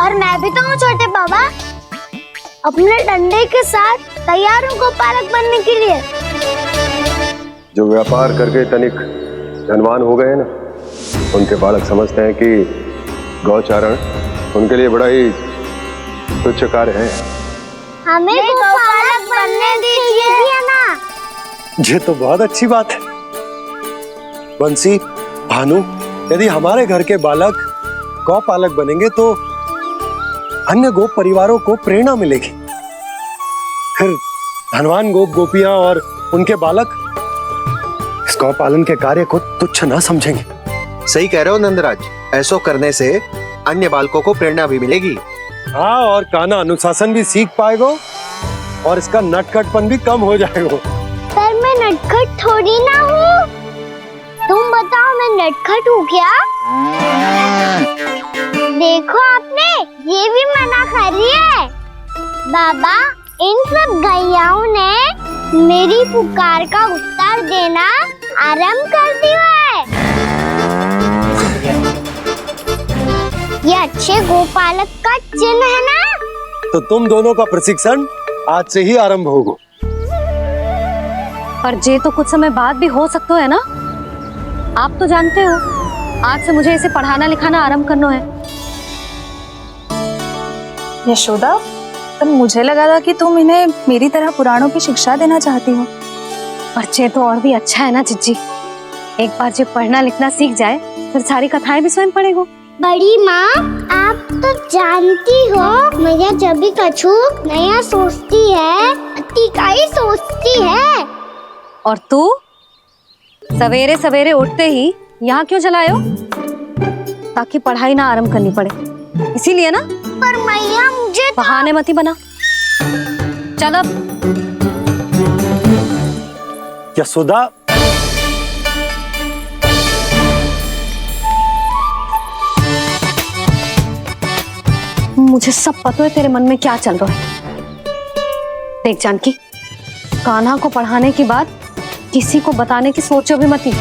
और मैं भी तो हूँ छोटे बाबा, अपने डंडे के साथ तैयार हूँ गोपालक बनने के लिए। जो व्यापार करके तनिक धनवान हो गए ना, उनके बालक समझते हैं कि गौचारण उनके लिए बड़ा ही तुच्छ कार्य है। हमें गोपालक बनने दीजिए ना। ये तो बहुत अच्छी बात है। बंसी, भानु, यदि हमारे घर के बालक गौपालक बनेंगे तो अन्य गोप परिवारों को प्रेरणा मिलेगी। फिर धनवान गोप गोपियां और उनके बालक इस गौपालन के कार्य को तुच्छ ना समझेंगे। सही कह रहे हो नंदराज, ऐसा करने से अन्य बालकों को प्रेरणा भी मिलेगी। हाँ, और कान्हा अनुशासन भी सीख पाएगा और इसका नटखटपन भी कम हो जाएगा। पर मैं नटखट थोड़ी ना हूँ। तुम बताओ मैं नटखट हूँ क्या? देखो आपने ये भी मना कर रही है। बाबा, इन सब गैयाओं ने मेरी पुकार का उत्तर देना आरंभ कर दिया है। ये अच्छे गोपालक का चिन्ह है ना? तो तुम दोनों का प्रशिक्षण आज से ही आरंभ होगा। पर ये तो कुछ समय बाद भी हो सकता है ना। आप तो जानते हो, आज से मुझे इसे पढ़ाना लिखाना आरंभ करना है। यशोदा, पर मुझे लगा था कि तुम इन्हें मेरी तरह पुराणों की शिक्षा देना चाहती हो। पर ये तो और भी अच्छा है ना जिज्जी। एक बार जब पढ़ना लिखना सीख जाए फिर सारी कथाएं भी स्वयं पढ़ेगा। बड़ी माँ, आप तो जानती हो मैया जब भी कछु नया सोचती है, का ही सोचती है। और तू सवेरे सवेरे उठते ही यहाँ क्यों चलाए हो? ताकि पढ़ाई ना आरंभ करनी पड़े, इसीलिए ना। पर मैया मुझे बहाने मती बना। चल अब। यशोदा, मुझे सब पता है तेरे मन में क्या चल रहा है। देख जानकी, कान्हा को पढ़ाने की बात किसी को बताने की सोचो भी मती।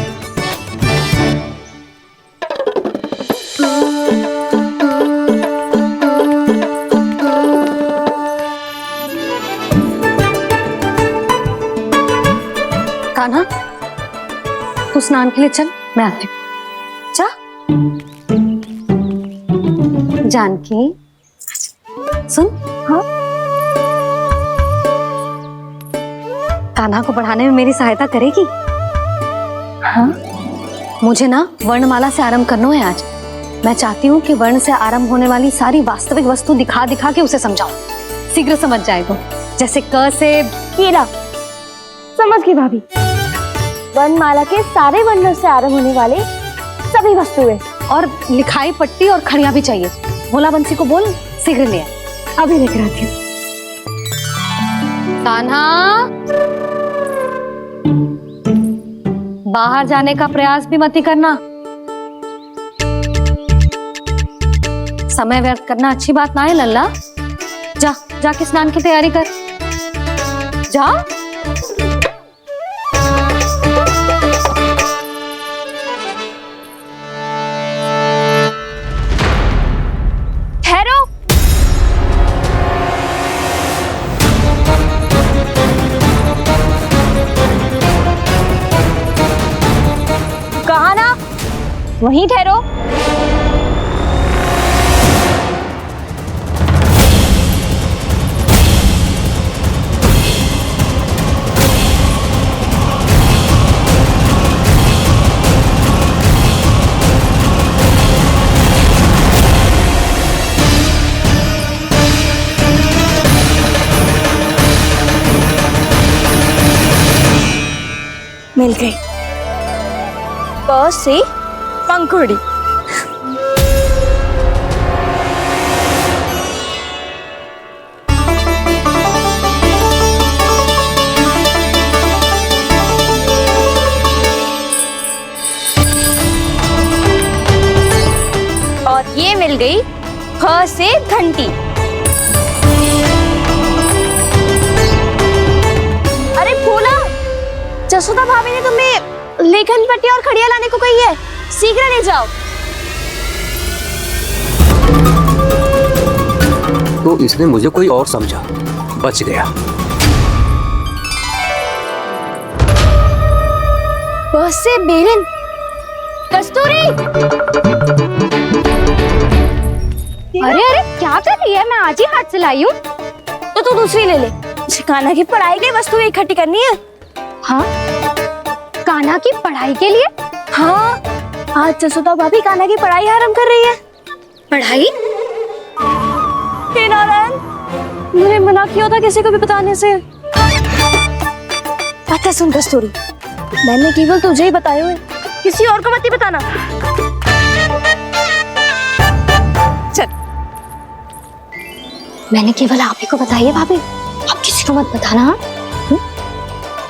कान्हा, तू स्नान के लिए चल, मैं आती हूँ। जा। जानकी, सुन। हाँ, कान्हा को पढ़ाने में मेरी सहायता करेगी? हाँ, मुझे ना वर्णमाला से आरंभ करना है आज। मैं चाहती हूँ कि वर्ण से आरंभ होने वाली सारी वास्तविक वस्तु दिखा दिखा के उसे समझाऊं। शीघ्र समझ जाएगा। जैसे क से कीड़ा। समझ गई भाभी। वर्णमाला के सारे वर्णों से आरंभ होने वाले सभी वस्तुएं। और लिखाई पट्टी और खड़िया भी चाहिए। भोला बंसी को बोल शीघ्र ले आए। अभी लेकर आती हूँ। कान्हा, बाहर जाने का प्रयास भी मत करना। समय व्यर्थ करना अच्छी बात ना है लल्ला। जा, जाके स्नान की तैयारी कर। जा। ठहरो। कहा ना, वहीं ठहरो। मिल गई। प से पंखुड़ी। और ये मिल गई ख से घंटी। अरे भोला, जसोदा भाभी ने तुम्हें लेखन पट्टी और खड़िया लाने को कही है, शीघ्र ले जाओ। तो इसने मुझे कोई और समझा। बच गया। बस से बेरन। कस्तूरी, अरे अरे क्या कर रही है? मैं आज ही हाथ से लाई हूँ। तो तू दूसरी ले ले। कान्हा की पढ़ाई के वस्तुएं इकट्ठी करनी है। हाँ, कान्हा की पढ़ाई के लिए? हाँ, आज जसोदा भाभी कान्हा की पढ़ाई आरंभ कर रही है। पढ़ाई? हे नारायण, मैंने मना किया था किसी को भी बताने से। पता सुन कस्तूरी, मैंने केवल तुझे ही बताए हुए, किसी और को मत ही बताना। चल। मैंने केवल आप ही को बताई है भाभी, आप किसी को मत बताना। हाँ?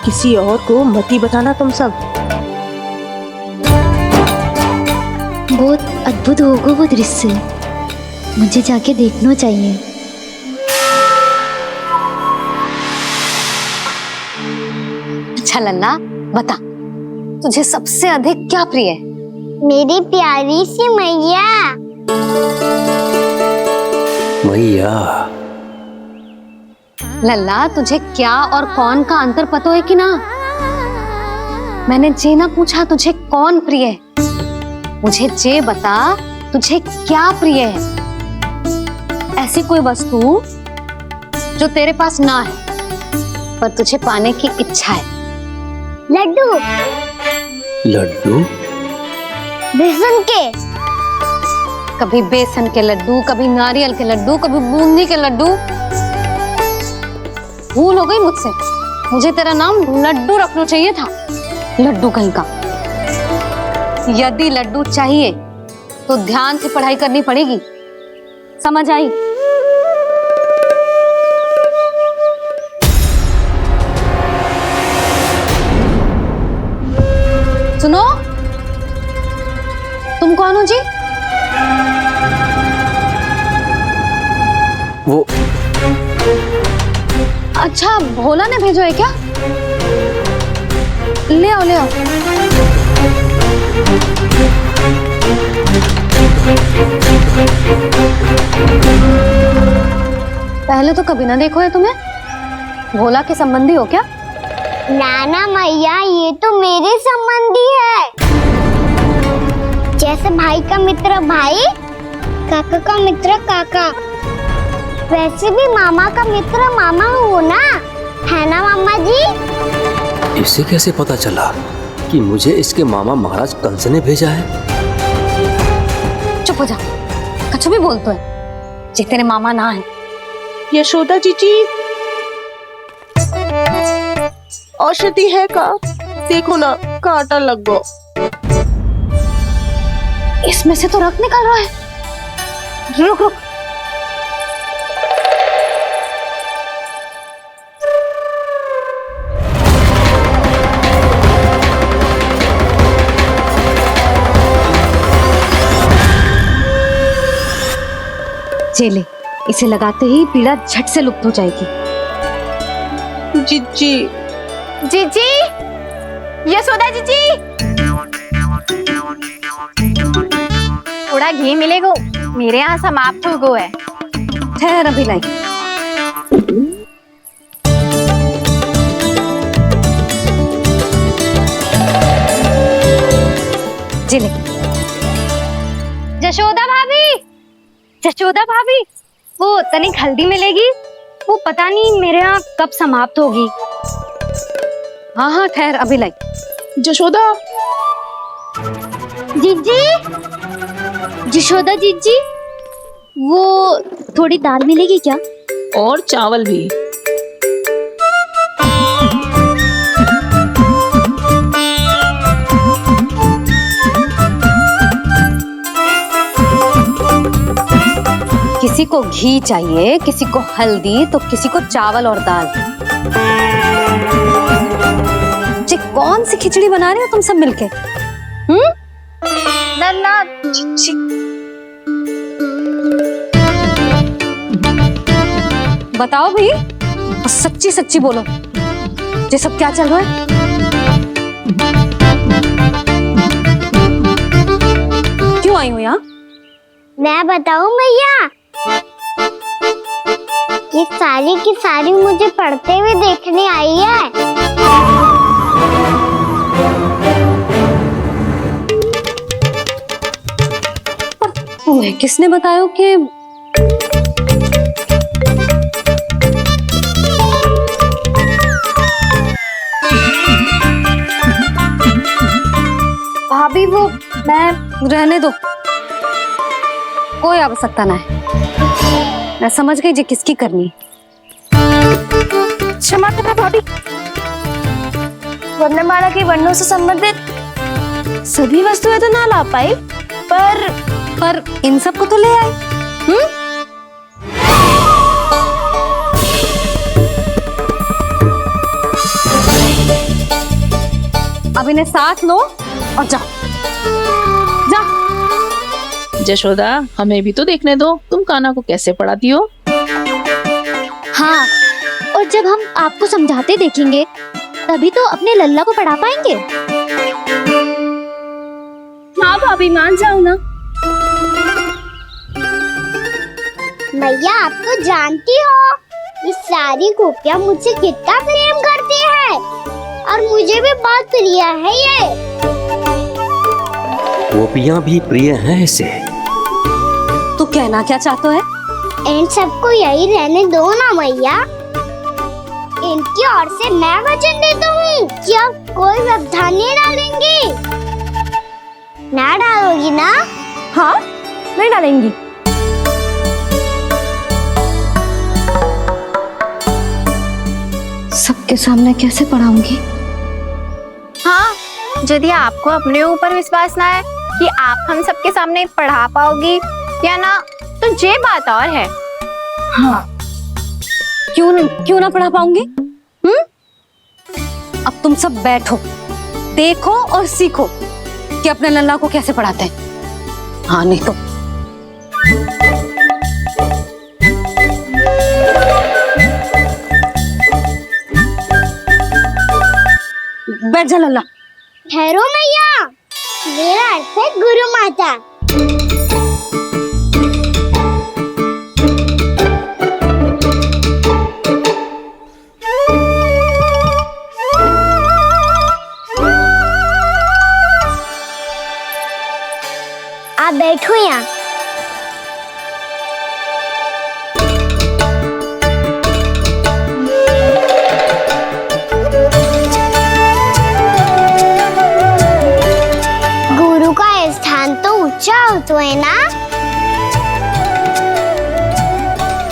किसी और को मत ही बताना तुम सब। बहुत अद्भुत होगा वो दृश्य, मुझे जाके देखना चाहिए। अच्छा लल्ला, बता तुझे सबसे अधिक क्या प्रिय है? मेरी प्यारी सी मैया। मैया। लल्ला, तुझे क्या और कौन का अंतर पता है कि ना? मैंने जे ना पूछा तुझे कौन प्रिय है, मुझे जे बता तुझे क्या प्रिय है। ऐसी कोई वस्तु जो तेरे पास ना है पर तुझे पाने की इच्छा है। लड्डू। लड्डू? बेसन के। कभी बेसन के लड्डू, कभी नारियल के लड्डू, कभी बूंदी के लड्डू। भूल हो गई मुझसे, मुझे तेरा नाम लड्डू रखना चाहिए था। लड्डू कहीं का। यदि लड्डू चाहिए तो ध्यान से पढ़ाई करनी पड़ेगी, समझ आई? सुनो, तुम कौन हो जी? वो अच्छा, भोला ने भेजो है क्या? ले आओ ले आओ। पहले तो कभी ना देखो है तुम्हें। भोला के संबंधी हो क्या? नाना मैया, ये तो मेरे संबंधी है। जैसे भाई का मित्र भाई, काका का मित्र काका, वैसे भी मामा का मित्र मामा हो ना, है ना मामा जी? इसे कैसे पता चला कि मुझे इसके मामा महाराज कंस ने भेजा है? चुप हो जा, कछु भी बोलते है जे तेरे मामा ना है। यशोदा जीजी, औषधि है का? देखो ना, कांटा लग गो। इसमें से तो रक्त निकल रहा है। रुक रुक। चले, इसे लगाते ही पीड़ा झट से लुप्त हो जाएगी। जीजी, जीजी, यशोदा जीजी, थोड़ा घी मिलेगा, मेरे यहाँ समाप्त हो गो है। ठहर अभी लाई। जिले। जशोदा भाभी, जशोदा भाभी, वो तनिक हल्दी मिलेगी? वो पता नहीं मेरे यहाँ कब समाप्त होगी। हाँ हाँ ठहर अभी लाई। जशोदा जीजी, जशोदा जीजी, वो थोड़ी दाल मिलेगी क्या? और चावल भी। किसी को घी चाहिए, किसी को हल्दी, तो किसी को चावल और दाल। जी कौन सी खिचड़ी बना रहे हो तुम सब मिलके? नन्ना, बताओ भाई, और सच्ची सच्ची बोलो, ये सब क्या चल रहा है? क्यों आई हो यहाँ? मैं बताऊं भैया? सारी की सारी मुझे पढ़ते हुए देखने आई है। तुम्हें किसने बताया कि भाभी वो मैं रहने दो, कोई आवश्यकता ना है। मैं समझ गई जी किसकी करनी है। क्षमा करना भाभी, वर्णमाला के वर्णों से संबंधित सभी वस्तुएं तो ना ला पाई, पर इन सबको तो ले आए। अब इन्हें साथ लो और जाओ। जशोदा, हमें भी तो देखने दो तुम कान्हा को कैसे पढ़ाती हो। हाँ, और जब हम आपको समझाते देखेंगे तभी तो अपने लल्ला को पढ़ा पाएंगे। हाँ भाभी, मान जाओ ना। मैया, आप तो जानती हो ये सारी गोपियां मुझसे कितना प्रेम करती है और मुझे भी बहुत प्रिय है ये। गोपियां भी प्रिय हैं इसे। तू कहना क्या चाहता है? इन सबको यही रहने दो ना मैया। इनकी ओर से मैं वचन देता हूँ कि अब कोई व्यवधान नहीं डालेंगी। ना डालोगी ना? हाँ, मैं डालेंगी। सबके सामने कैसे पढ़ाऊंगी? हाँ, यदि आपको अपने ऊपर विश्वास ना है कि आप हम सबके सामने पढ़ा पाओगी या ना, तो ये बात और है। हाँ, क्यों ना पढ़ा पाऊंगी? अब तुम सब बैठो, देखो और सीखो कि अपने लल्ला को कैसे पढ़ाते हैं। हाँ, नहीं तो बैठ जा लल्ला। ठहरो मैया, मेरा अर्थ है गुरु माता। आप बैठो यहाँ। गुरु का स्थान तो ऊंचा होता है ना?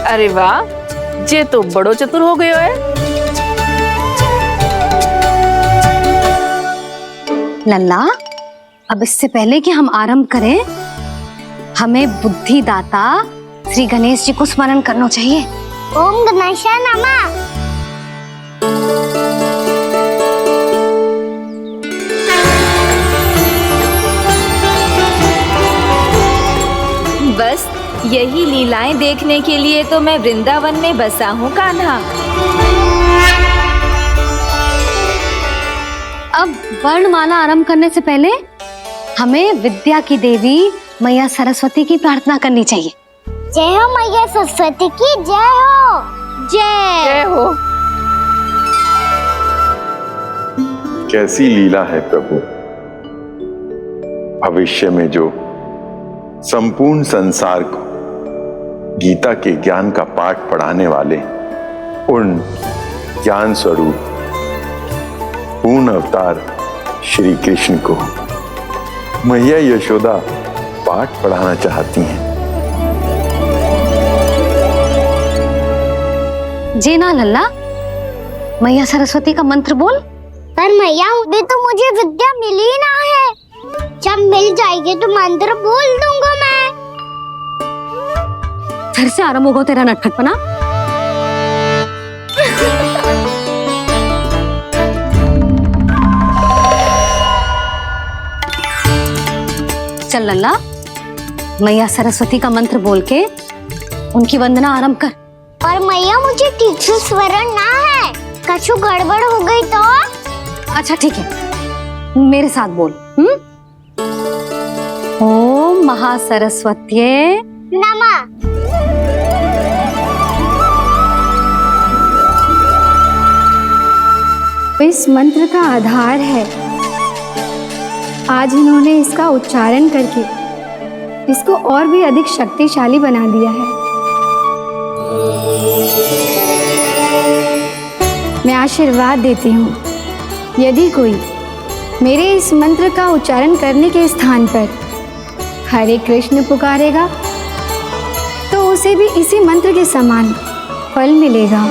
अरे वाह, जे तो बड़ो चतुर हो गयो है। लल्ला, अब इससे पहले कि हम आरंभ करें, हमें बुद्धिदाता श्री गणेश जी को स्मरण करना चाहिए। ओम गणेशाय नमः। बस यही लीलाएं देखने के लिए तो मैं वृंदावन में बसा हूँ कान्हा। अब वर्णमाला आरंभ करने से पहले हमें विद्या की देवी मैया सरस्वती की प्रार्थना करनी चाहिए। जय हो मैया सरस्वती की जय हो। जय हो। कैसी लीला है प्रभु। भविष्य में जो संपूर्ण संसार को गीता के ज्ञान का पाठ पढ़ाने वाले उन ज्ञान स्वरूप पूर्ण अवतार श्री कृष्ण को मैया यशोदा पाठ पढ़ाना चाहती हैं। जी ना लल्ला, मैया सरस्वती का मंत्र बोल। पर मैया, अभी तो मुझे विद्या मिली ना है। जब मिल जाएगी तो मंत्र बोल दूंगा मैं। फिर से आरंभ होगा तेरा नटखटपना। चल लल्ला, मैया सरस्वती का मंत्र बोल के उनकी वंदना आरंभ कर। और मैया, मुझे ठीक से स्मरण ना है, कछु गड़बड़ हो गई तो? अच्छा ठीक है, मेरे साथ बोल। ओम महासरस्वत्ये नमः। इस मंत्र का आधार है। आज इन्होंने इसका उच्चारण करके इसको और भी अधिक शक्तिशाली बना दिया है। मैं आशीर्वाद देती हूँ, यदि कोई मेरे इस मंत्र का उच्चारण करने के स्थान पर हरे कृष्ण पुकारेगा तो उसे भी इसी मंत्र के समान फल मिलेगा।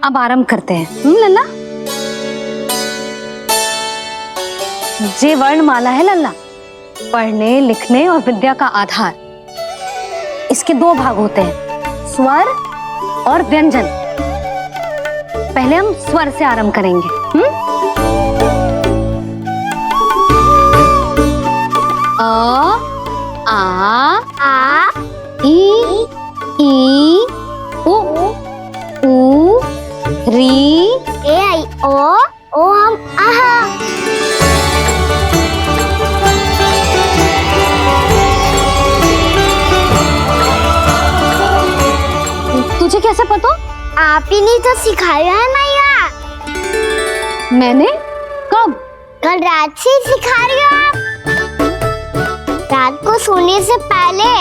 अब आरंभ करते हैं। लल्ला, जे वर्णमाला है लल्ला, पढ़ने लिखने और विद्या का आधार। इसके दो भाग होते हैं, स्वर और व्यंजन। पहले हम स्वर से आरंभ करेंगे। अ, आ, ई, उ, री, ए आई ओ हम आहा। तुझे कैसे पता? आप ही ने तो सिखाया है मैया। मैंने? कब? कल रात से सिखा रही हो आप। रात को सोने से पहले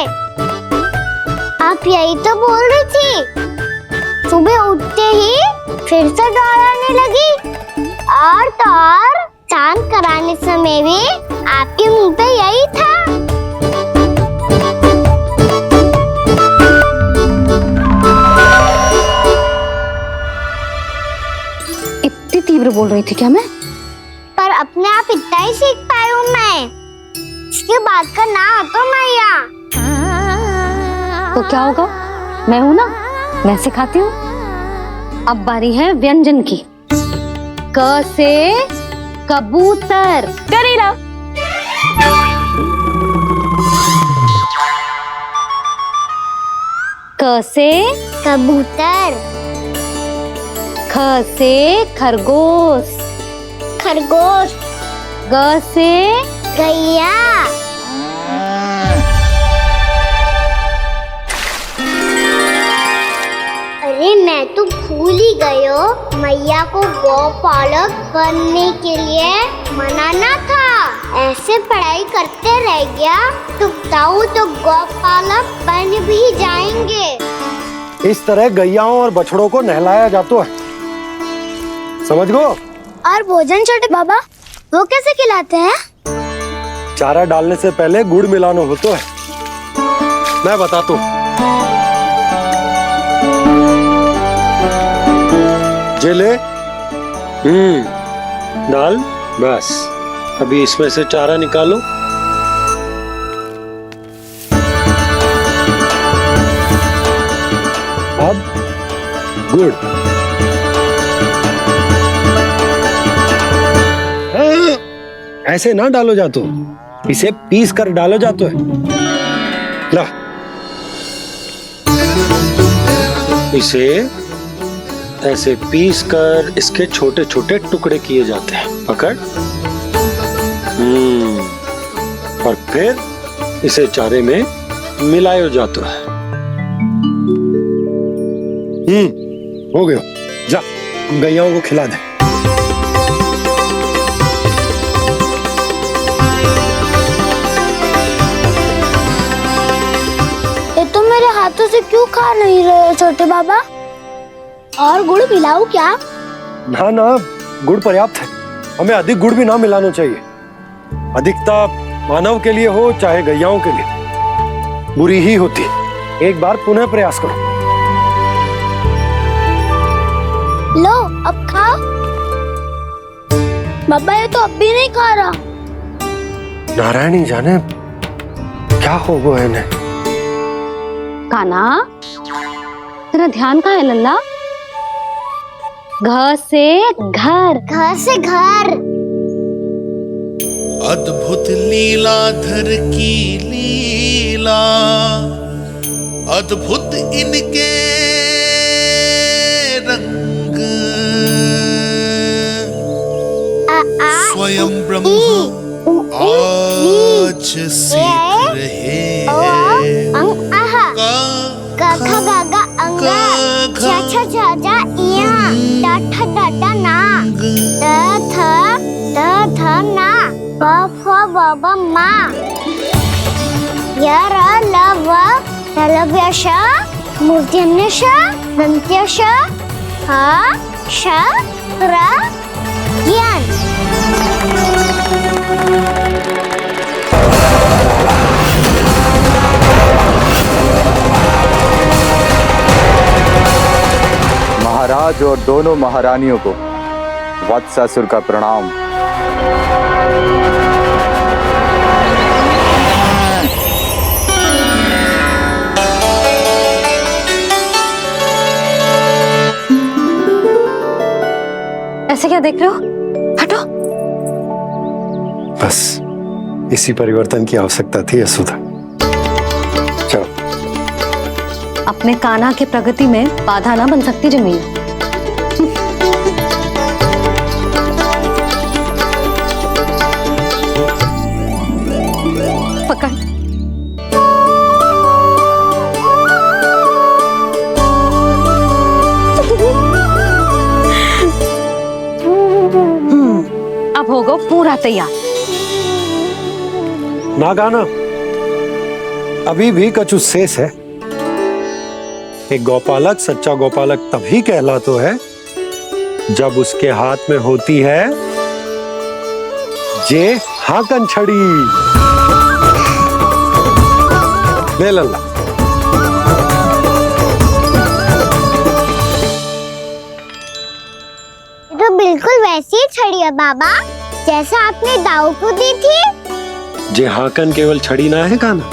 आप यही तो बोल रही थी। सुबह उठते ही फिर से दोहराने लगी, और तो और चांद कराने समय भी आपके मुंह पे यही था। इतनी तीव्र बोल रही थी क्या मैं? पर अपने आप इतना ही सीख पाई हूँ मैं। इसके बाद का ना तो मैया। तो क्या होगा? मैं हूं ना, मैं सिखाती हूँ। अब बारी है व्यंजन की। क से कबूतर। करेला। क से कबूतर। ख से खरगोश। खरगोश। ग से गैया। अरे मैं तो भूल ही गई हो, मैया को गौपालक बनने के लिए मनाना था। ऐसे पढ़ाई करते रह गया तो ताऊ तो गौपालक बन भी जाएंगे। इस तरह गैयाओं और बछड़ों को नहलाया जाता है, समझ गो? और भोजन छोटे बाबा वो कैसे खिलाते हैं? चारा डालने से पहले गुड़ मिलाना होता है। मैं बताता हूँ। जेले डाल, बस अभी इसमें से चारा निकालो। अब गुड़। ऐसे ना डालो जातो, इसे पीस कर डालो जातो है। ला, इसे ऐसे पीस कर इसके छोटे छोटे टुकड़े किए जाते हैं। पकड़। और फिर इसे चारे में मिलाया जाता है। हो गया, जा गैयाओं को खिला दे। ये तो मेरे हाथों से क्यों खा नहीं रहे छोटे बाबा? और गुड़ मिलाऊं क्या? ना ना, गुड़ पर्याप्त है। हमें अधिक गुड़ भी ना मिलाना चाहिए। अधिकता मानव के लिए हो चाहे गैयाओं के लिए बुरी ही होती है। एक बार पुनः प्रयास करो। लो अब खाओ। बाबा ये तो अब भी नहीं खा रहा। नारायणी जाने क्या हो गया इन्हें। काना, तेरा ध्यान कहाँ है लल्ला? घ से घर। घर से घर। अद्भुत लीलाधर की लीला, अद्भुत इनके रंग, स्वयं ब्रह्म आज सीख रहे हैं। ग ख ग घ अंग ठ ड ड ना द ध ना प फ ब ब मा य र ल व लव्य श मूर्धन्य श दन्त्य श ह श र ज्ञान। महाराज और दोनों महारानियों को वत्सासुर का प्रणाम। ऐसे क्या देख रहे हो? हटो। बस इसी परिवर्तन की आवश्यकता थी यशोदा। चलो। अपने कान्हा के प्रगति में बाधा ना बन सकती जमीन। पकड़। अब होगा पूरा तैयार। ना गाना, अभी भी कछु शेष है। एक गौपालक सच्चा गौपालक तभी कहलाता है जब उसके हाथ में होती है जे हाकन छड़ी। ले लल्ला। तो बिल्कुल वैसी ही छड़ी है बाबा जैसा आपने दाऊ को दी थी। जे हाकन केवल छड़ी ना है कान्हा,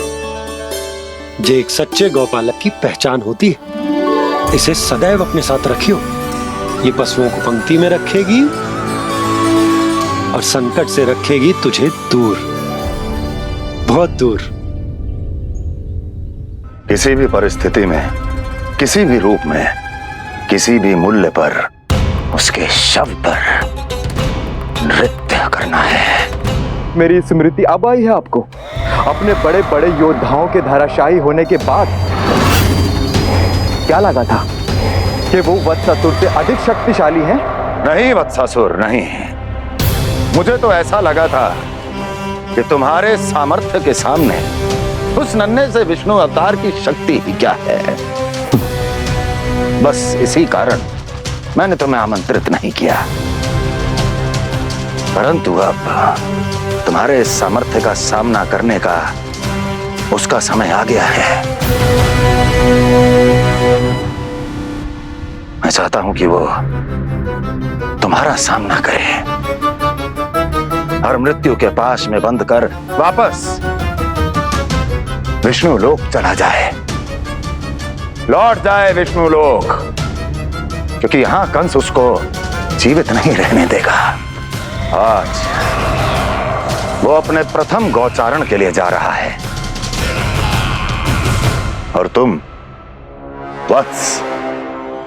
जे एक सच्चे गौपालक की पहचान होती है। इसे सदैव अपने साथ रखियो। ये पशुओं को पंक्ति में रखेगी और संकट से रखेगी तुझे दूर, बहुत दूर। किसी भी परिस्थिति में, किसी भी रूप में, किसी भी मूल्य पर उसके शव पर नृत्य करना है। मेरी स्मृति अब आई है आपको अपने बड़े बड़े योद्धाओं के धराशायी होने के बाद। क्या लगा था कि वो वत्सासुर से अधिक शक्तिशाली हैं? नहीं वत्सासुर, नहीं। मुझे तो ऐसा लगा था कि तुम्हारे सामर्थ्य के सामने उस नन्हे से विष्णु अवतार की शक्ति ही क्या है। बस इसी कारण मैंने तुम्हें आमंत्रित नहीं किया। परंतु अब तुम्हारे सामर्थ्य का सामना करने का उसका समय आ गया है। मैं चाहता हूं कि वो तुम्हारा सामना करे और मृत्यु के पाश में बंद कर वापस विष्णु लोक चला जाए, लौट जाए विष्णु लोक, क्योंकि यहां कंस उसको जीवित नहीं रहने देगा। आज वो अपने प्रथम गौचारण के लिए जा रहा है और तुम वत्स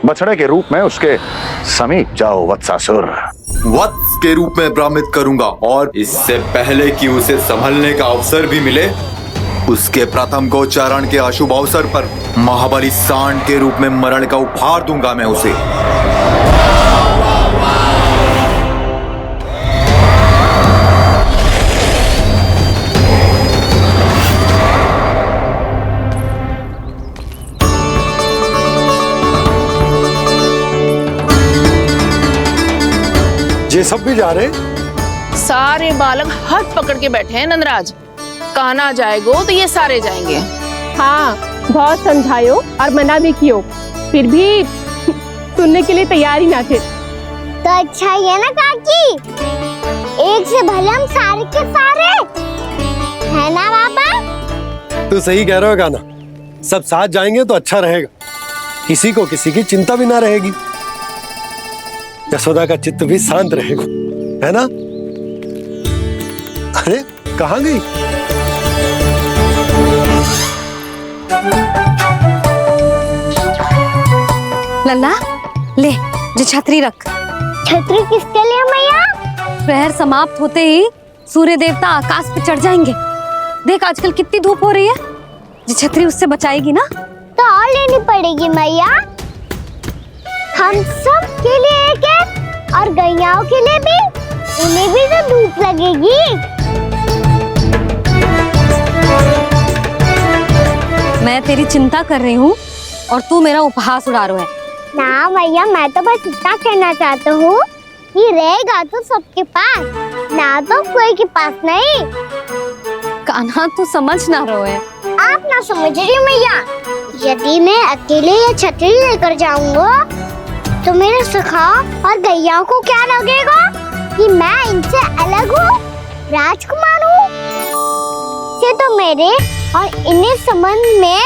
बछड़े के रूप में उसके समीप जाओ वत्सासुर। वत्स के रूप में भ्रमित करूंगा और इससे पहले कि उसे संभलने का अवसर भी मिले, उसके प्रथम गोचारण के अशुभ अवसर पर महाबली सांड के रूप में मरण का उपहार दूंगा मैं उसे। ये सब भी जा रहे? सारे बालक हाथ पकड़ के बैठे हैं नंदराज। कान्हा जाएगो तो ये सारे जाएंगे। हाँ, बहुत समझायो और मना भी कियो, फिर भी सुनने के लिए तैयार ही ना थे। तो अच्छा ही है ना काकी, एक से भले हम सारे के सारे है ना बाबा। तू सही कह रहे हो गाना, सब साथ जाएंगे तो अच्छा रहेगा, किसी को किसी की चिंता भी ना रहेगी, यशोदा का चित्त भी शांत रहेगा, है ना। अरे कहाँ गई? लल्ला ले, जो छतरी रख। छतरी किसके लिए मैया? प्रहर समाप्त होते ही सूर्य देवता आकाश पे चढ़ जाएंगे। देख आजकल कितनी धूप हो रही है, जो छतरी उससे बचाएगी ना। तो और लेनी पड़ेगी मैया। हम सब के लिए एक है और गैयाओं के लिए भी, उन्हें भी तो धूप लगेगी। मैं तेरी चिंता कर रही हूँ और तू मेरा उपहास उड़ा रहा है। ना भैया, मैं तो बस इतना कहना चाहता हूँ कि रहेगा तो सबके पास, ना तो कोई के पास नहीं। कान्हा तू समझ ना रहो है। आप ना समझ रही भैया, यदि मैं अकेले ये छतरी लेकर जाऊंगा तो मेरे सखा और गैया को क्या लगेगा कि मैं इनसे अलग हूँ, राजकुमार हूँ। से तो मेरे और इन्हें संबंध में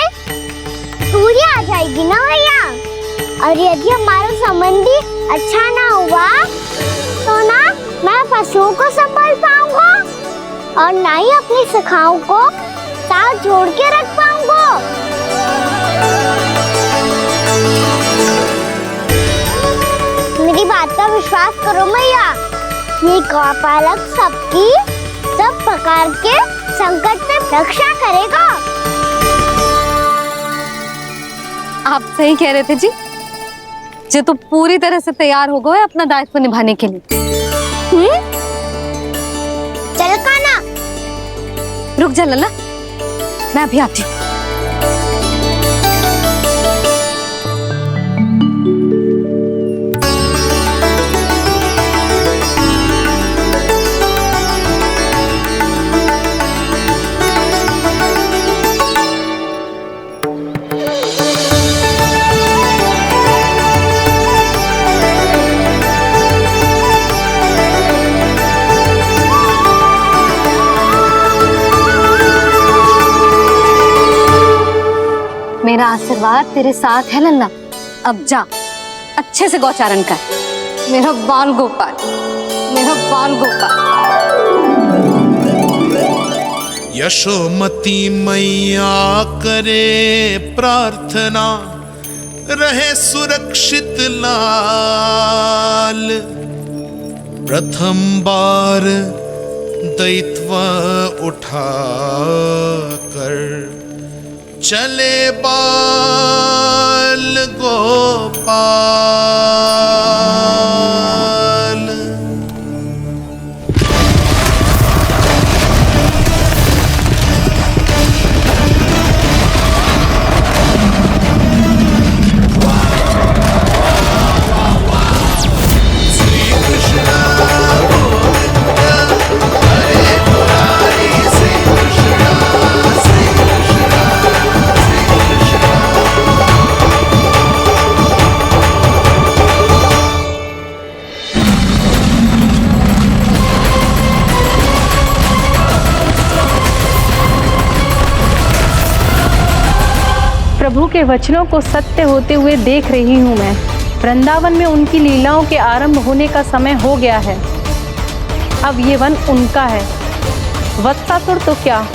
दूरी आ जाएगी ना भैया। और यदि हमारा संबंध ही अच्छा ना हुआ तो ना मैं पशुओं को संभाल पाऊंगा और ना ही अपनी सखाओं को साथ जोड़ के रख पाऊंगा। मेरी बात का विश्वास करो भैया, ये गौपालक सबकी सब प्रकार के संकट से रक्षा करेगा। आप सही कह रहे थे जी। जे तो पूरी तरह से तैयार हो गए अपना दायित्व निभाने के लिए। चल कान्हा। रुक जा लल्ला, मैं अभी आती हूँ। मेरा आशीर्वाद तेरे साथ है लल्ला। अब जा, अच्छे से गौचारण कर। मेरा बाल गोपाल, मेरा बाल गोपाल। यशोमती मैया करे प्रार्थना, रहे सुरक्षित लाल। प्रथम बार दैत्व उठा कर चले बाल गोपाल। श्री कृष्ण गोविंद हरे मुरारी, श्री कृष्ण श्री कृष्ण। प्रभु के वचनों को सत्य होते हुए देख रही हूँ मैं। वृंदावन में उनकी लीलाओं के आरंभ होने का समय हो गया है। अब ये वन उनका है। वत्सासुर तो क्या,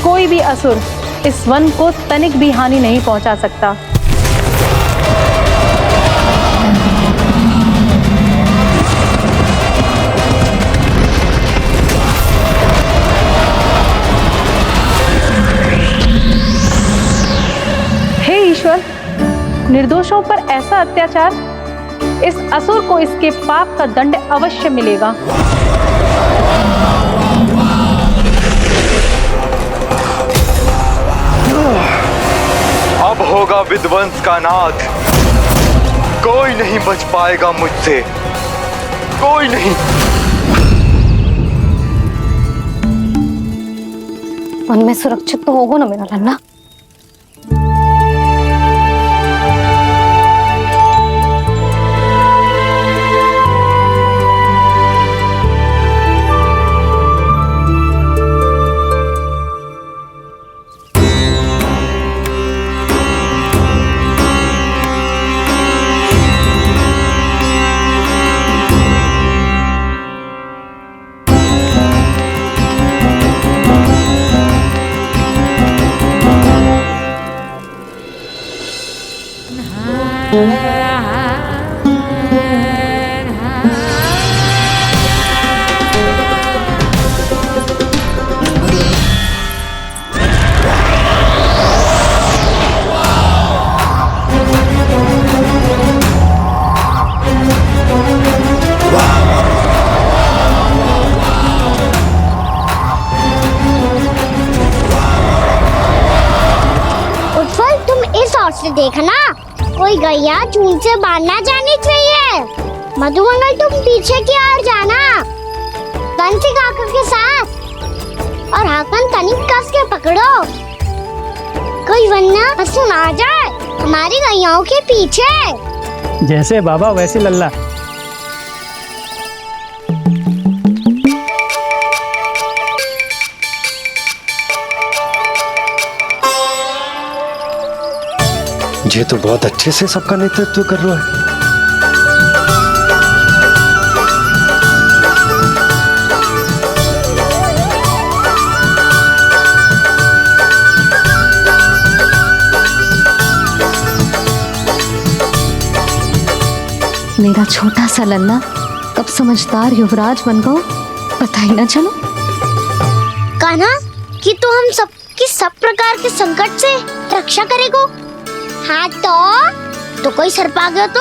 कोई भी असुर इस वन को तनिक भी हानि नहीं पहुंचा सकता। निर्दोषों पर ऐसा अत्याचार, इस असुर को इसके पाप का दंड अवश्य मिलेगा। अब होगा विध्वंस का नाद। कोई नहीं बच पाएगा मुझसे, कोई नहीं। वन में सुरक्षित तो होगा ना मेरा लल्ला। से देखना, कोई गैया चून से बाहर ना जानी चाहिए। मधुमंगल तुम पीछे की ओर जाना, बंसी काका के साथ, और हाकन तनिक कस के पकड़ो, कोई वरना पशु ना जाए हमारी गैयाओं के पीछे। जैसे बाबा वैसे लल्ला। ये तो बहुत अच्छे से सबका नेतृत्व कर रहा है। मेरा छोटा सा लल्ला कब समझदार युवराज बन गो पता ही ना चलो। कान्हा, कि तू हम सबकी सब प्रकार के संकट से रक्षा करेगो। हाँ तो कोई सर्प आ गया तो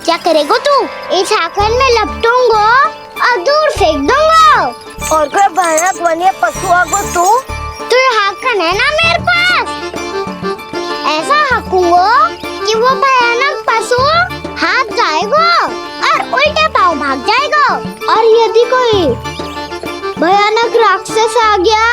क्या करेगो तू? इस हाकन में लपटूंगा और दूर फेंक दूंगा। और कोई भयानक वन्य पशु आगो तो ये हाकन है ना मेरे पास, ऐसा हाकूंगा कि वो भयानक पशु हाथ जाएगा और उल्टे पाँव भाग जाएगा। और यदि कोई भयानक राक्षस आ गया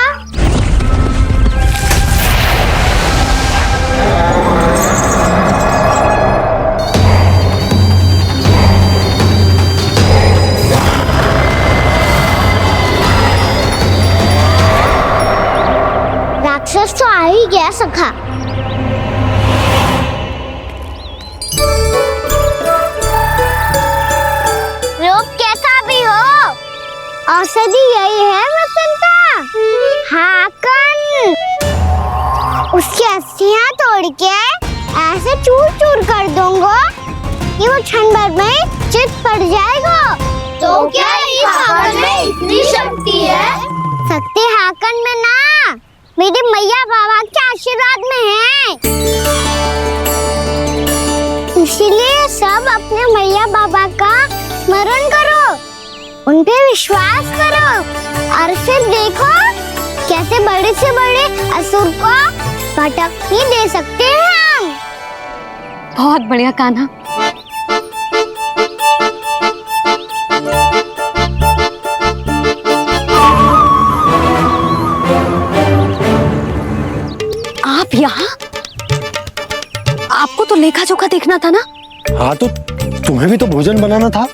राक्षस तो आ ही गया सखा। रोग कैसा भी हो, औषधि यही है वसंता। हाकन उसकी अस्थियां तोड़ के ऐसे चूर चूर कर दूंगा कि वो क्षण भर में चित पड़ जाएगा। तो क्या इस हाकन में इतनी शक्ति है? शक्ति हाकन में ना, मेरे मैया बाबा के आशीर्वाद में है। इसीलिए सब अपने मैया बाबा का स्मरण करो, उन पे विश्वास करो, और फिर देखो कैसे बड़े से बड़े असुर को भटक ही दे सकते हैं हम। बहुत बढ़िया कान्हा। आप यहाँ? आपको तो लेखा जोखा देखना था ना? हाँ तो तुम्हें भी तो भोजन बनाना था।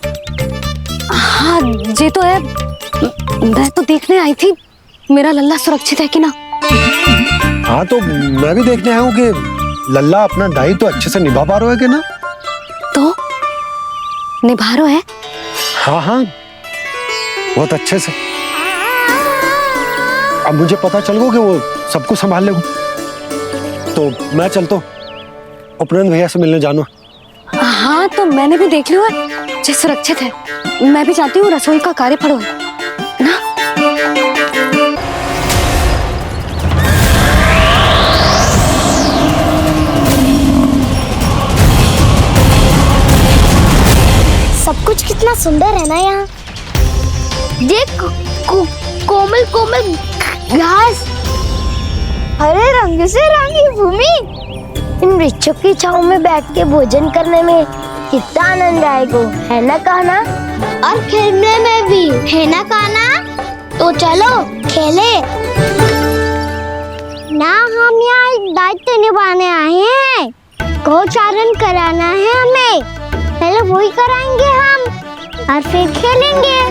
हाँ ये तो है, मैं तो देखने आई थी मेरा लल्ला सुरक्षित है कि ना। हाँ तो मैं भी देखने आया हूँ कि लल्ला अपना दायित्व तो अच्छे से निभा पा रहा है कि ना। तो निभा रहा है? हाँ हाँ बहुत अच्छे से। अब मुझे पता चल गया कि वो सबको संभाल लेगा। तो मैं चलता हूँ, उपनंद भैया से मिलने जानो। हाँ तो मैंने भी देख लिया है, जो सुरक्षित है। मैं भी चाहती हूँ रसोई का कार्य पड़ो ना। सब कुछ कितना सुंदर है ना यहाँ। देख कोमल कोमल घास, हरे रंग से रंगी भूमि, इन वृक्षों की छांव में बैठ के भोजन करने में कितना आनंद आएगा, है ना कान्हा? और खेलने में भी, है ना कान्हा? तो चलो खेले ना। हम यहाँ एक दायित्व निभाने आए हैं, गोचारण कराना है हमें। पहले वही कराएंगे हम और फिर खेलेंगे।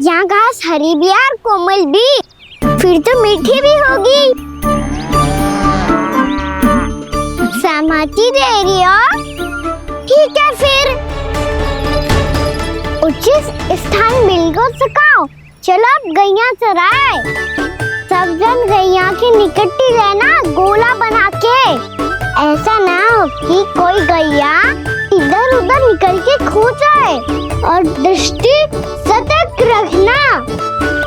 यहाँ घास हरी भी और कोमल भी, फिर तो मीठी भी होगी। सहमति दे रही हो? ठीक है फिर उचित स्थान बिल्कुल सुखाओ। चलो अब गैया चराए। सब जन गैया के निकट ही रहना, गोला बना के। ऐसा ना हो कि कोई गैया इधर उधर निकल के खो जाए। और दृष्टि सतर्क रखना,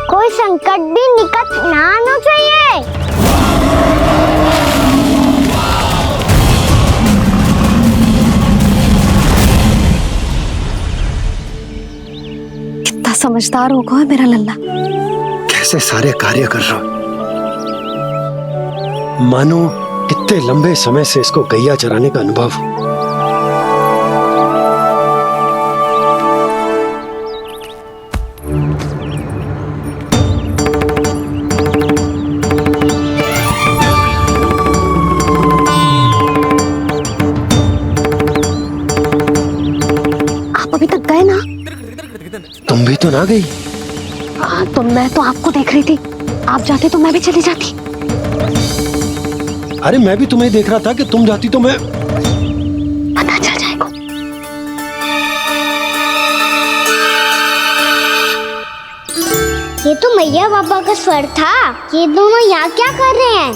कोई संकट भी निकट समझदार हो गया है मेरा लल्ला। कैसे सारे कार्य कर रहा, मानो कितने लंबे समय से इसको गैया चराने का अनुभव हो। आप अभी तक गए ना? तुम भी तो ना गई। हाँ, तो मैं तो आपको देख रही थी, आप जाते तो मैं भी चली जाती। अरे मैं भी तुम्हें देख रहा था कि तुम जाती तो मैं। पता चल जाएगा। ये तो मैया बाबा का स्वर था। ये दोनों यहाँ क्या कर रहे हैं?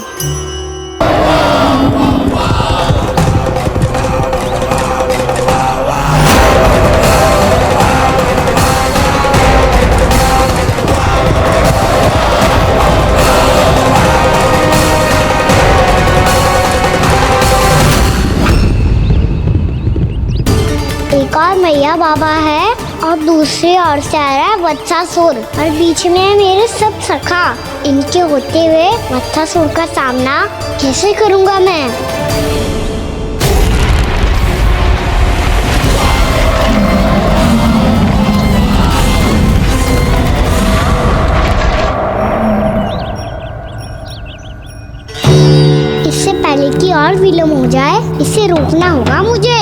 एक और मैया बाबा है और दूसरी ओर से आ रहा है वत्सासुर और बीच में है मेरे सब सखा। इनके होते हुए वत्सासुर का सामना कैसे करूंगा मैं? इससे पहले कि और विलम्ब हो जाए, इसे रोकना होगा मुझे।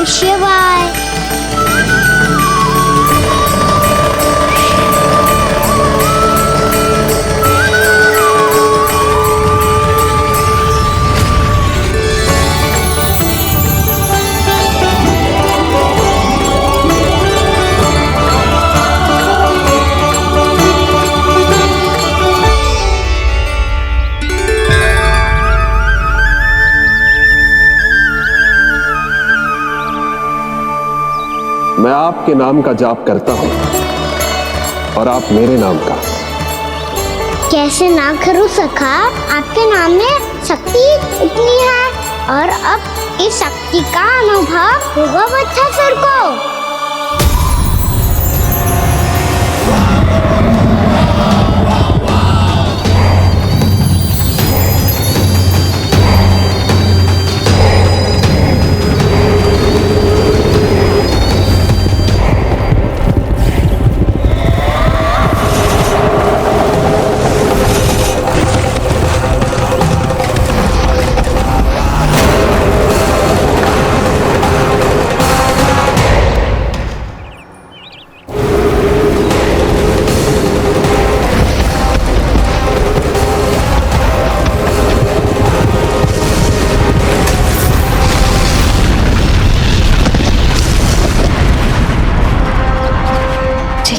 शिवाय। मैं आपके नाम का जाप करता हूं और आप मेरे नाम का। कैसे ना करूं सखा, आपके नाम में शक्ति इतनी है और अब इस शक्ति का अनुभव होगा वत्सासुर को।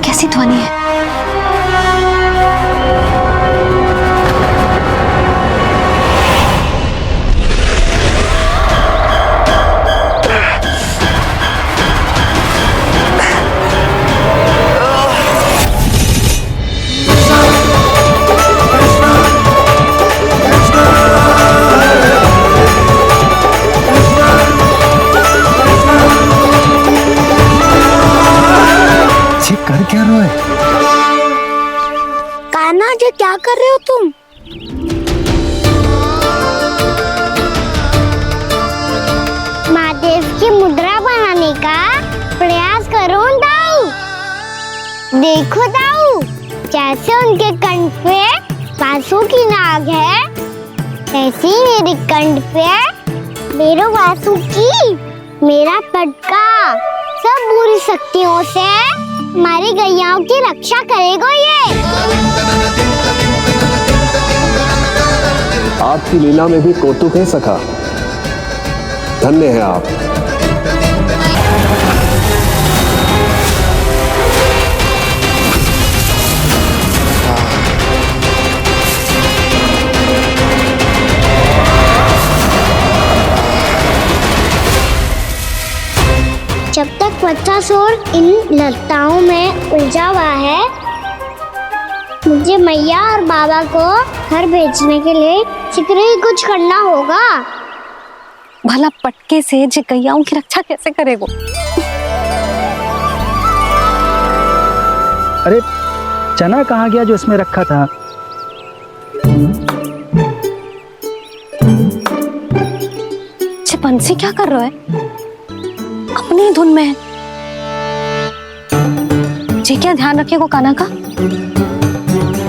कैसी ध्वनि है? कर क्या रहा है? कान्हा जी क्या कर रहे हो तुम? महादेव की मुद्रा का प्रयास करो दाऊ। देखो दाऊ, जैसे उनके कंठ पे वासु की नाग है, ऐसे ही मेरे कंठ पे मेरो वासु की मेरा पटका सब बुरी शक्तियों से हमारी गैयाओं की रक्षा करेगा ये। आपकी लीला में भी कौतुक है सखा, धन्य है आप। जब तक बच्चासुर इन लताओं में उलझा हुआ है, मुझे मैया और बाबा को घर भेजने के लिए शीघ्र ही कुछ करना होगा। भला पटके से जे गैयाओं की रक्षा कैसे करेगो? अरे चना कहाँ गया जो इसमें रखा था? बंसी क्या कर रहा है? अपनी धुन में है। जी क्या ध्यान रखेगो काना का?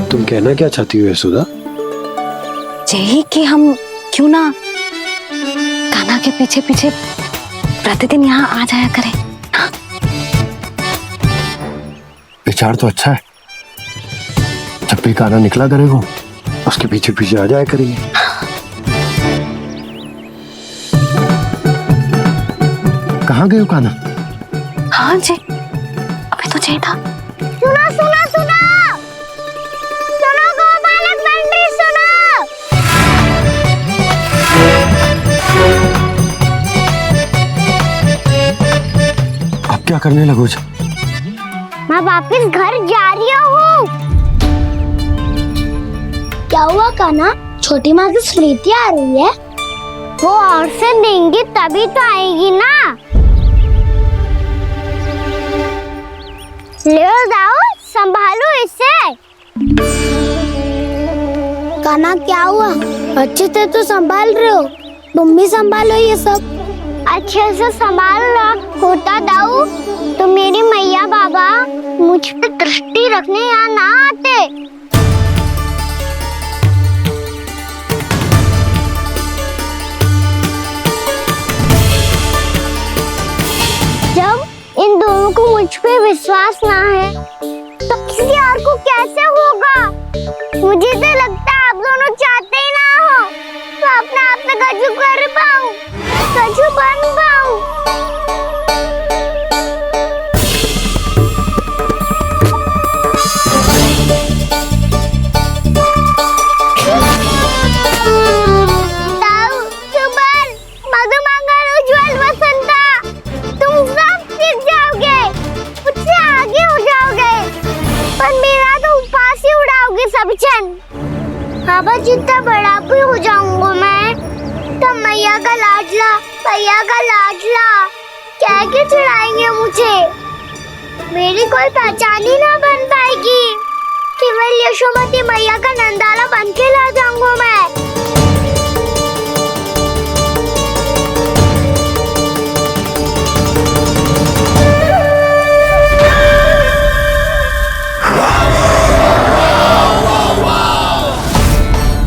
तुम कहना क्या चाहती हो यशोदा? यही कि हम क्यों ना काना के पीछे पीछे प्रतिदिन यहाँ आ जाया करें। विचार तो अच्छा है। जब भी काना निकला करेगा उसके पीछे पीछे आ जाया करेंगे। कहाँ गए हो काना? हाँ जी, अभी तो चाहिए था। सुनो सुनो सुनो सुनो गोपालक पंडित सुनो। अब क्या करने लगो? मैं वापस घर जा रही हूँ। क्या हुआ काना? छोटी माँ की स्मृति आ रही है। वो और से देंगे तभी तो आएगी ना। ले जाओ, संभालो इसे। काना क्या हुआ? अच्छे से तो संभाल रहे हो, तुम भी संभालो ये सब। अच्छे से संभाल लो होता दाऊ तो मेरी मैया बाबा मुझ पे दृष्टि रखने यहाँ ना आते। जब इन दोनों को मुझ पे विश्वास ना है तो किसी और को कैसे होगा? मुझे तो लगता है आप दोनों चाहते ही ना हो तो अपने आप में गजू कर पाऊं, गजू बन पाऊं। बाबा जितना बड़ा भी हो जाऊंगा मैं तो मैया का लाडला क्या के चिढ़ाएंगे मुझे। मेरी कोई पहचान ही ना बन पाएगी। केवल यशोमती मैया का नंदाला बन के ला जाऊंगा मैं।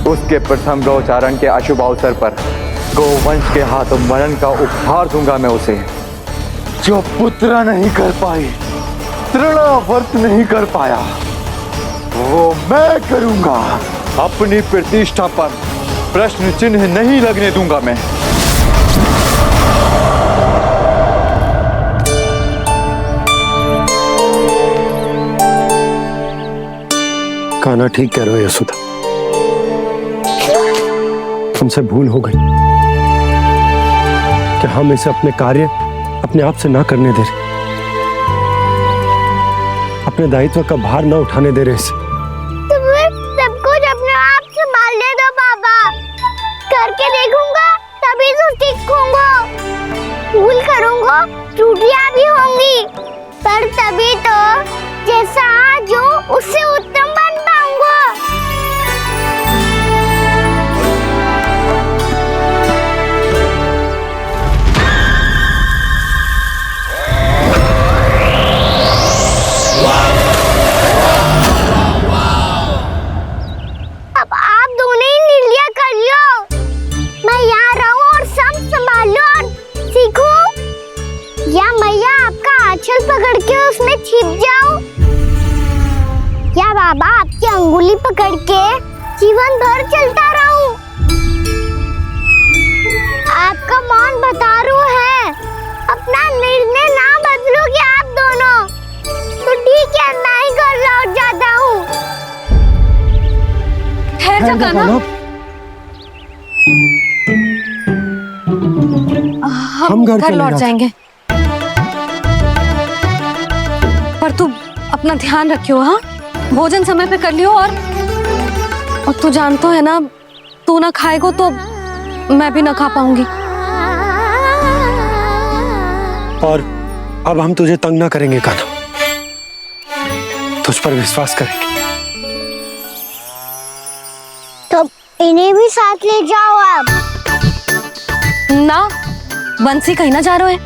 उसके प्रथम गौचारण के अशुभ अवसर पर गोवंश के हाथों मरण का उपहार दूंगा मैं उसे। जो पुत्र नहीं कर पाई, तृणावर्त नहीं कर पाया, वो मैं करूंगा। अपनी प्रतिष्ठा पर प्रश्न चिन्ह नहीं लगने दूंगा मैं। काना ठीक कह रहे हो यशोदा, हमसे भूल हो गई कि हम इसे अपने कार्य अपने आप से ना करने दे रहे, अपने दायित्व का भार ना उठाने दे रहे इसे। तो फिर सब कुछ अपने आप से संभालने दो बाबा, करके देखूंगा तभी तो सीखूंगा। भूल करूंगा, त्रुटियां भी होंगी, पर तभी तो जैसा आज हूं उससे उत्तम बन पाऊंगा। क्या मैया आपका आंचल पकड़ के उसमें छिप जाऊं? क्या बाबा आपकी अंगुली पकड़ के जीवन भर चलता रहूं? आपका मौन बतारू है, अपना निर्णय ना बदलोगे आप दोनों तो ठीक है, मैं ही घर लौट जाता हूँ। ठहर जा कान्हा, हम घर लौट जाएंगे, पर तू अपना ध्यान रखियो। हाँ, भोजन समय पे कर लियो। और तू जानतो है ना, तू ना खाएगो तो मैं भी ना खा पाऊंगी। और अब हम तुझे तंग ना करेंगे कान्हा, तुझ पर विश्वास करेंगे। तो इन्हें भी साथ ले जाओ आप। ना, बंसी कहीं ना जा रहे है,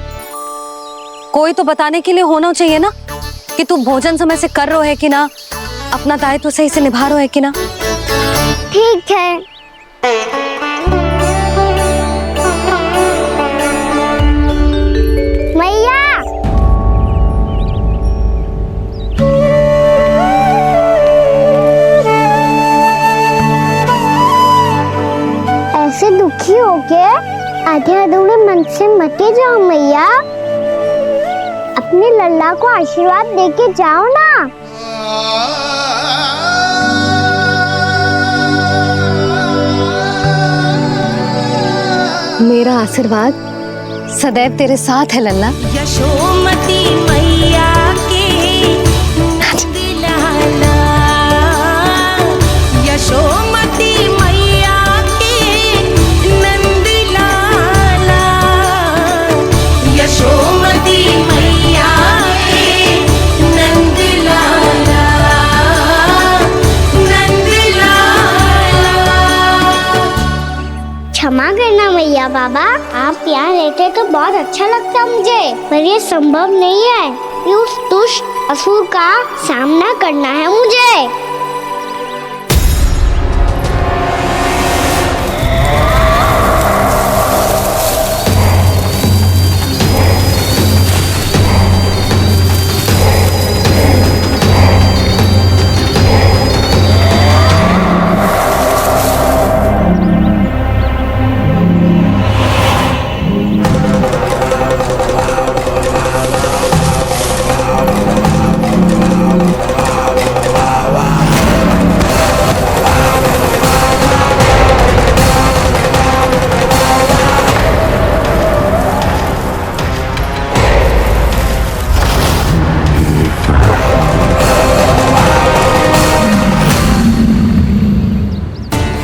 कोई तो बताने के लिए होना चाहिए ना कि तू भोजन समय से कर रहे है कि ना, अपना दायित्व सही से निभा रहे है कि ना। ठीक है। मैया, ऐसे दुखी होके आधे अधूरे मन से मत जाओ मैया, अपने लल्ला को आशीर्वाद देके जाओ ना। मेरा आशीर्वाद सदैव तेरे साथ है लल्ला। यशोमती मैया के नंद लाला, यशोमती मैया के नंद लाला, यशोमती मैया के नंद लाला, नंद लाला। क्षमा करना मैया बाबा, आप यहाँ रहते तो बहुत अच्छा लगता मुझे, पर ये संभव नहीं है कि उस दुष्ट असुर का सामना करना है मुझे।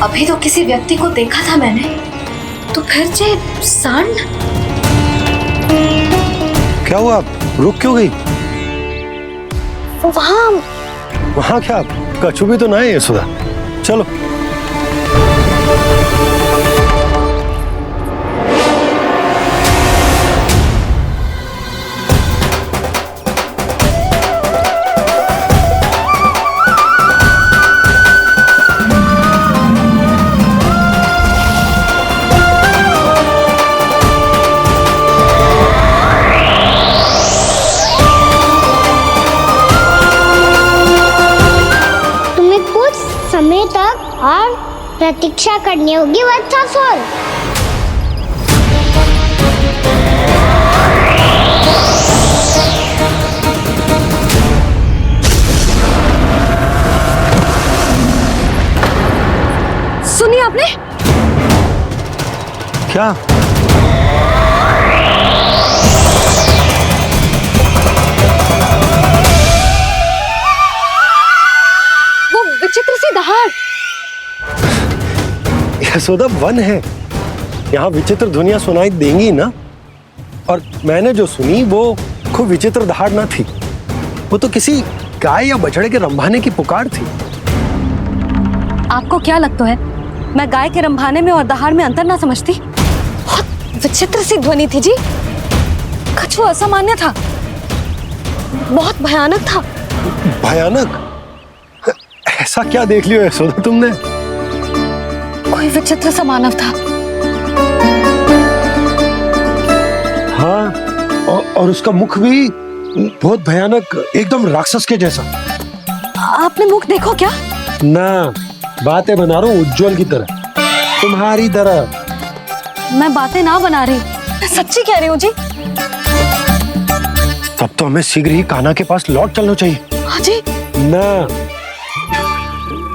अभी तो किसी व्यक्ति को देखा था मैंने, तो फिर से सांड। क्या हुआ, रुक क्यों गई? वहाँ क्या कछु भी तो ना है यशोदा, चलो। समय तक और प्रतीक्षा करनी होगी वत्सासुर। सुनिए आपने क्या? वो विचित्र सी दहाड़। यशोदा, वन है, यहाँ विचित्र ध्वनियां सुनाई देंगी ना। और मैंने जो सुनी वो खूब विचित्र दहाड़ ना थी, वो तो किसी गाय या बछड़े के रंभाने की पुकार थी। आपको क्या लगता है मैं गाय के रंभाने में और दहाड़ में अंतर ना समझती? बहुत विचित्र सी ध्वनि थी जी, कुछ वो असामान्य था, बहुत भयानक था। भयानक? ऐसा क्या देख लियो यशोदा तुमने? कोई विचित्र सा मानव था। हाँ, और उसका मुख भी बहुत भयानक, एकदम राक्षस के जैसा। आपने मुख देखो क्या? ना, बातें बना रहा हूँ उज्जवल की तरह, तुम्हारी तरह। मैं बातें ना बना रही, मैं सच्ची कह रही हूँ जी। तब तो हमें शीघ्र ही कान्हा के पास लौट चलना चाहिए। हाँ जी। ना,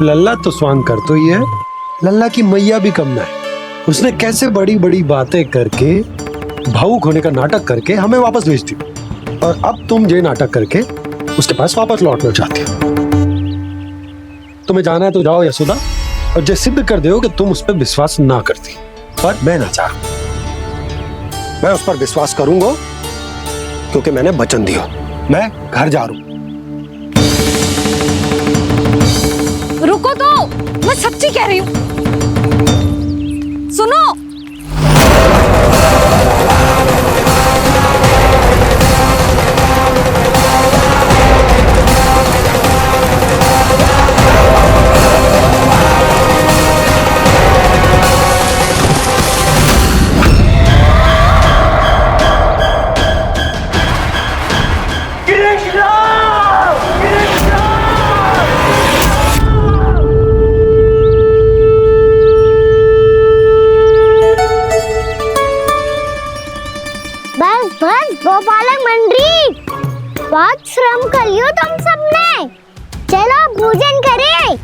लल्ला तो स्वांग कर तो ही है, लल्ला की मैया भी कम ना है। उसने कैसे बड़ी बड़ी बातें करके, भावुक होने का नाटक करके हमें वापस भेज दी, और अब तुम ये नाटक करके उसके पास वापस लौटना चाहते हो। तुम्हें जाना है तो जाओ यशोदा, और ये सिद्ध कर दो कि तुम उस पर विश्वास ना करती। पर मैं ना चाह, मैं उस पर विश्वास करूंगा क्योंकि मैंने वचन दिया। मैं घर जा रहा हूं। रुको तो, मैं सच्ची कह रही हूँ। सुनो, बस गोपालक मंडली, बहुत श्रम कर लियो तुम सबने। चलो भोजन करें।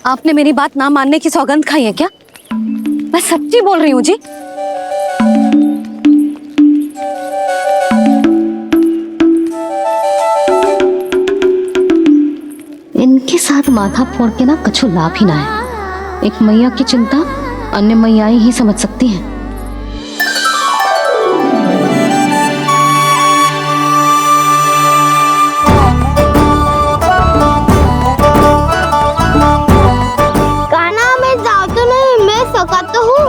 आपने मेरी बात ना मानने की सौगंध खाई है क्या? मैं सच्ची बोल रही हूँ जी। इनके साथ माथा फोड़ के ना कछु लाभ ही ना है। एक मैया की चिंता अन्य मैयाएं ही समझ सकती हैं। कान्हा, मैं जाऊँ तो नहीं, मैं सका तो हूँ।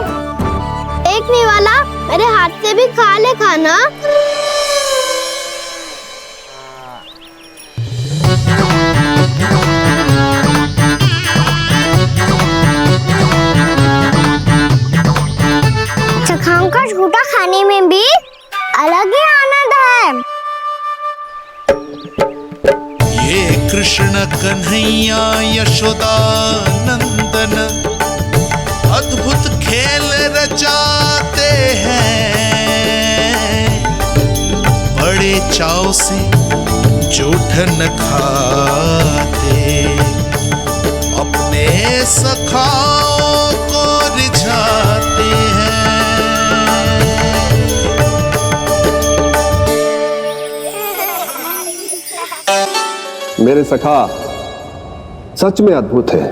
देखने वाला मेरे हाथ से भी खा ले खाना। चखाओं का झूठा खाने में भी अलग ही आनंद है। ये कृष्ण कन्हैया यशोदा नंदन अद्भुत खेल रचाते हैं, बड़े चाव से जूठन खाते, अपने सखाओं को रिझाते हैं। मेरे सखा सच में अद्भुत है।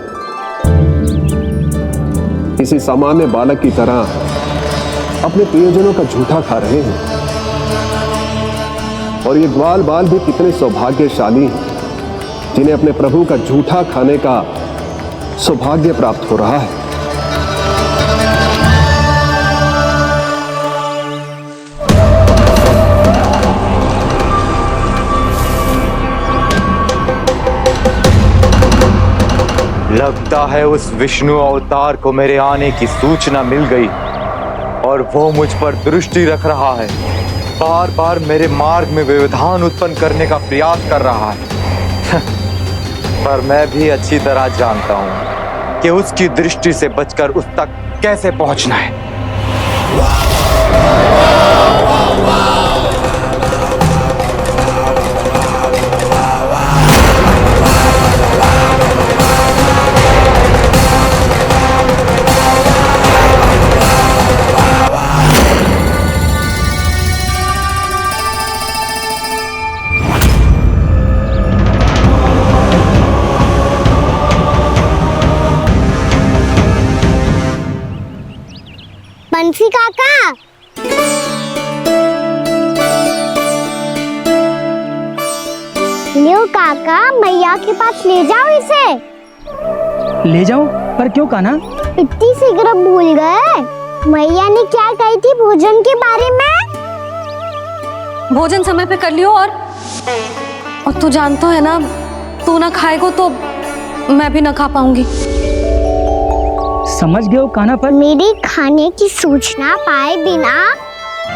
किसी सामान्य बालक की तरह अपने प्रियजनों का झूठा खा रहे हैं, और ये ग्वाल बाल भी कितने सौभाग्यशाली हैं जिन्हें अपने प्रभु का झूठा खाने का सौभाग्य प्राप्त हो रहा है। लगता है उस विष्णु अवतार को मेरे आने की सूचना मिल गई और वो मुझ पर दृष्टि रख रहा है। बार बार मेरे मार्ग में व्यवधान उत्पन्न करने का प्रयास कर रहा है। पर मैं भी अच्छी तरह जानता हूं कि उसकी दृष्टि से बचकर उस तक कैसे पहुंचना है। बंसी काका, लियो काका, मैया के पास ले जाओ इसे। ले जाओ? पर क्यों कान्हा? इतनी शीघ्र भूल गए? मैया ने क्या कही थी भोजन के बारे में? भोजन समय पे कर लियो। और तू जानता है ना, तू ना खाएगो तो मैं भी ना खा पाऊंगी। समझ गए हो कान्हा पर? मेरी खाने की सूचना पाए बिना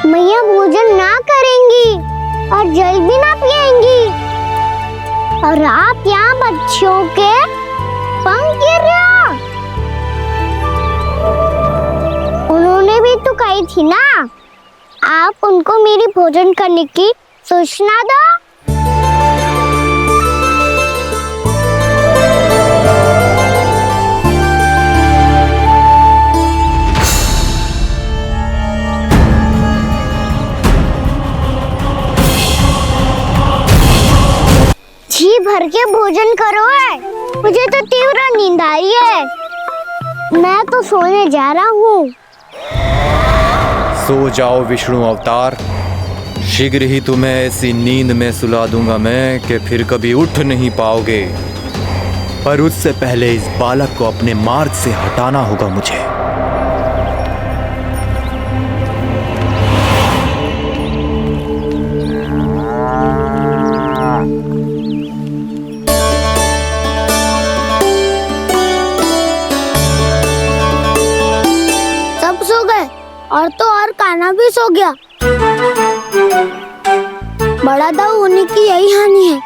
मैया भोजन ना करेंगी और जल भी ना पिएंगी। और आप यहाँ बच्चों के पंख गिर रहे हो। उन्होंने भी तो कही थी ना, आप उनको मेरी भोजन करने की सूचना दो। जी भर के भोजन करो है, मुझे तो तीव्र नींद आई है। मैं तो सोने जा रहा हूँ। सो जाओ विष्णु अवतार, शीघ्र ही तुम्हें ऐसी नींद में सुला दूंगा मैं कि फिर कभी उठ नहीं पाओगे। पर उससे पहले इस बालक को अपने मार्ग से हटाना होगा मुझे। सब सो गए और तो और कान्हा भी सो गया। बड़ा दाऊ होने की यही हानि है,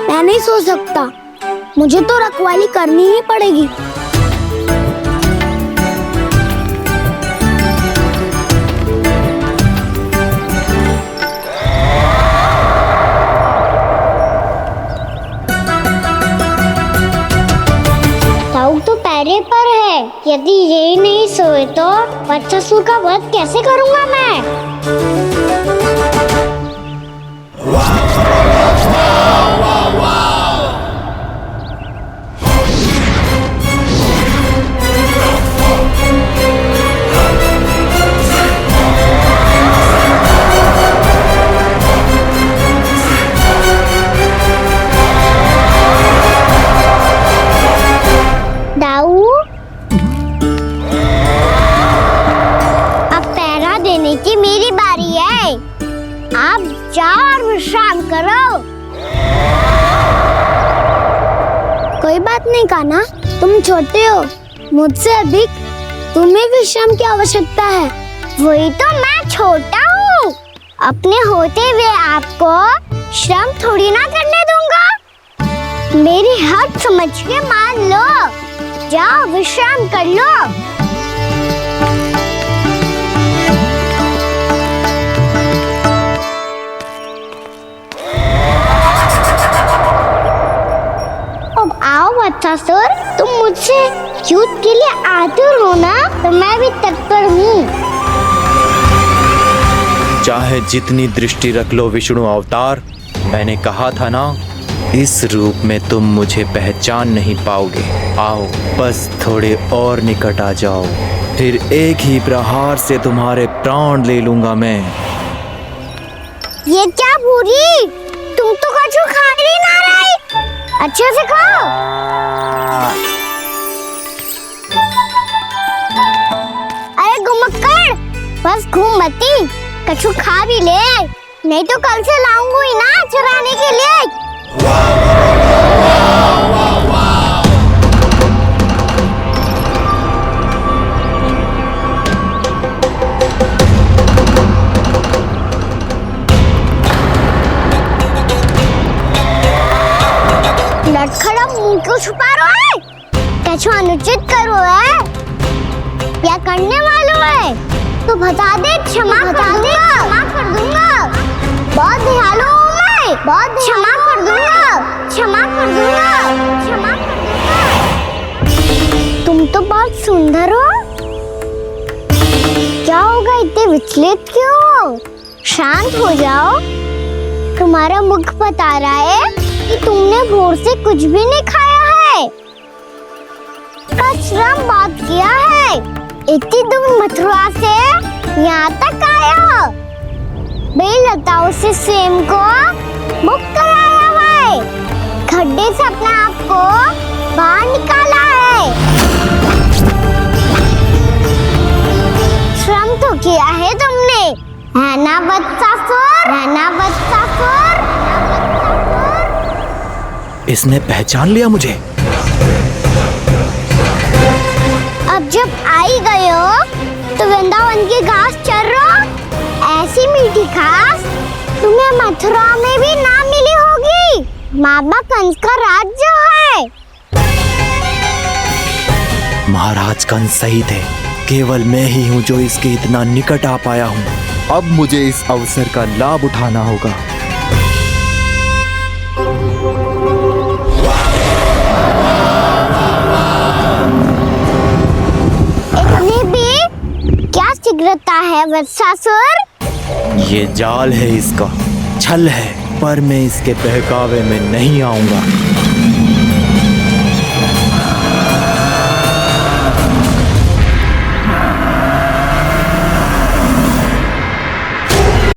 मैं नहीं सो सकता। मुझे तो रखवाली करनी ही पड़ेगी। दाऊ तो पैरे पर है, यदि ये नहीं सोए तो बच्चासुर का वध कैसे करूंगा मैं? दाऊ, अब पहरा देने की मेरी बारी है। आप जाओ और विश्राम करो। कोई बात नहीं कान्हा, तुम छोटे हो, मुझसे अधिक तुम्हें विश्राम की आवश्यकता है। वही तो मैं छोटा हूँ, अपने होते हुए आपको श्रम थोड़ी ना करने दूंगा। मेरी हद समझ के मान लो, जाओ विश्राम कर लो। अब आओ बच्चासुर, तुम मुझसे युद्ध के लिए आतुर हो ना, तो मैं भी तत्पर हूँ। चाहे जितनी दृष्टि रख लो विष्णु अवतार, मैंने कहा था ना, इस रूप में तुम मुझे पहचान नहीं पाओगे। आओ बस थोड़े और निकट आ जाओ, फिर एक ही प्रहार से तुम्हारे प्राण ले लूंगा मैं। ये क्या भूरी, तुम तो कछु खा ही ना रही, अच्छे से खाओ। अरे गुमक्कड़, बस घूम मती, कछु खा भी ले, नहीं तो कल से लाऊंगी ही ना चुराने के लिए। लटखड़ा मुंह क्यों छुपा रहा है? कुछ अनुचित करो है या करने वालों है तो बता दे, क्षमा कर दूंगा। बहुत दयालु हूँ मैं, बहुत क्षमा कर दूंगा। तुम तो बहुत सुंदर हो, क्या होगा इतने विचलित क्यों हो? शांत हो जाओ, तुम्हारा मुख बता रहा है कि तुमने भोर से कुछ भी नहीं खाया है, श्रम बहुत किया है, इतनी दूर मथुरा से यहाँ तक आया हो, बेलताओं से स्वयं को मुक्त कराया हुआ है, खड्डे से अपने आप को बाहर निकाला है, श्रम तो किया है तुमने, है ना बच्चासुर? इसने पहचान लिया मुझे। अब जब आई गए हो तो वृंदावन की घास चर रहो। ऐसी मीठी घास तुम्हें मथुरा में भी ना मिली होगी। बाबा कंस का राज जो है। महाराज कंस सही थे, केवल मैं ही हूँ जो इसके इतना निकट आ पाया हूँ। अब मुझे इस अवसर का लाभ उठाना होगा। इतनी भी क्या शीघ्रता है वत्सासुर? ये जाल है इसका, छल है, पर मैं इसके बहकावे में नहीं आऊंगा।